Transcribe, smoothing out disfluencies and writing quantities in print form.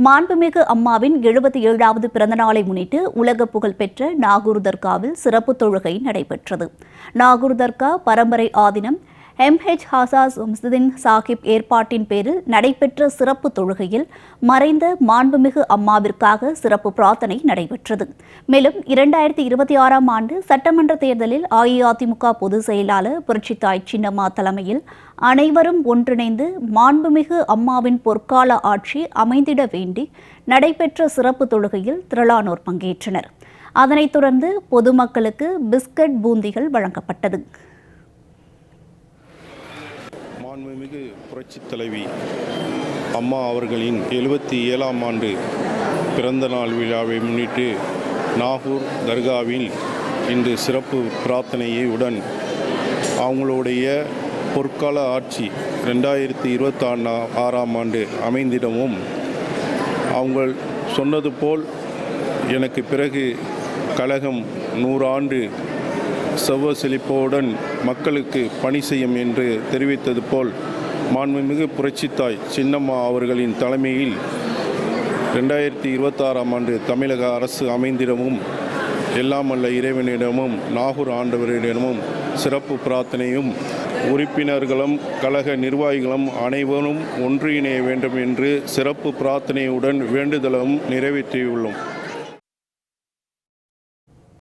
மாண்புமிகு அம்மாவின் 77வது பிறந்தநாளை முன்னிட்டு உலக புகழ்பெற்ற நாகூர் தர்காவில் சிறப்பு தொழுகை நடைபெற்றது. நாகூர் தர்கா பரம்பரை ஆதீனம் MH ஹாசாஸ் முஸ்தின் சாஹிப் ஏற்பாட்டின் பேரில் நடைபெற்ற சிறப்பு தொழுகையில் மறைந்த மாண்புமிகு அம்மாவிற்காக சிறப்பு பிரார்த்தனை நடைபெற்றது. மேலும் 2026ஆம் ஆண்டு சட்டமன்ற தேர்தலில் அஇஅதிமுக பொதுச் செயலாளர் புரட்சித்தாய் சின்னம்மா தலைமையில் அனைவரும் ஒன்றிணைந்து மாண்புமிகு அம்மாவின் பொற்கால ஆட்சி அமைந்திட வேண்டி நடைபெற்ற சிறப்பு தொழுகையில் திரளானோர் பங்கேற்றனர். அதனைத் தொடர்ந்து பொதுமக்களுக்கு பிஸ்கட் பூந்திகள் வழங்கப்பட்டது. மாண்புமிகு புரட்சித் தலைவி அம்மா அவர்களின் 77ஆம் ஆண்டு பிறந்த நாள் விழாவை முன்னிட்டு நாகூர் தர்காவில் இன்று சிறப்பு பிரார்த்தனையுடன் அவங்களுடைய பொற்கால ஆட்சி 2026ஆம் ஆண்டு அமைந்திடவும், அவங்க சொன்னது போல் எனக்கு பிறகு கழகம் 100 ஆண்டு செல்வ செழிப்போடன் மக்களுக்கு பணி செய்யும் என்று தெரிவித்தது போல் மாண்புமிகு புரட்சித்தாய் சின்னம்மா அவர்களின் தலைமையில் 2026ஆம் ஆண்டு தமிழக அரசு அமைந்திடமும் எல்லாம் வல்ல இறைவனிடமும் நாகூர் ஆண்டவரிடமும் சிறப்பு பிரார்த்தனையும் உறுப்பினர்களும் கழக நிர்வாகிகளும் அனைவரும் ஒன்றிணைய வேண்டும் என்று சிறப்பு பிரார்த்தனையுடன் வேண்டுதலும் நிறைவேற்றியுள்ளோம்.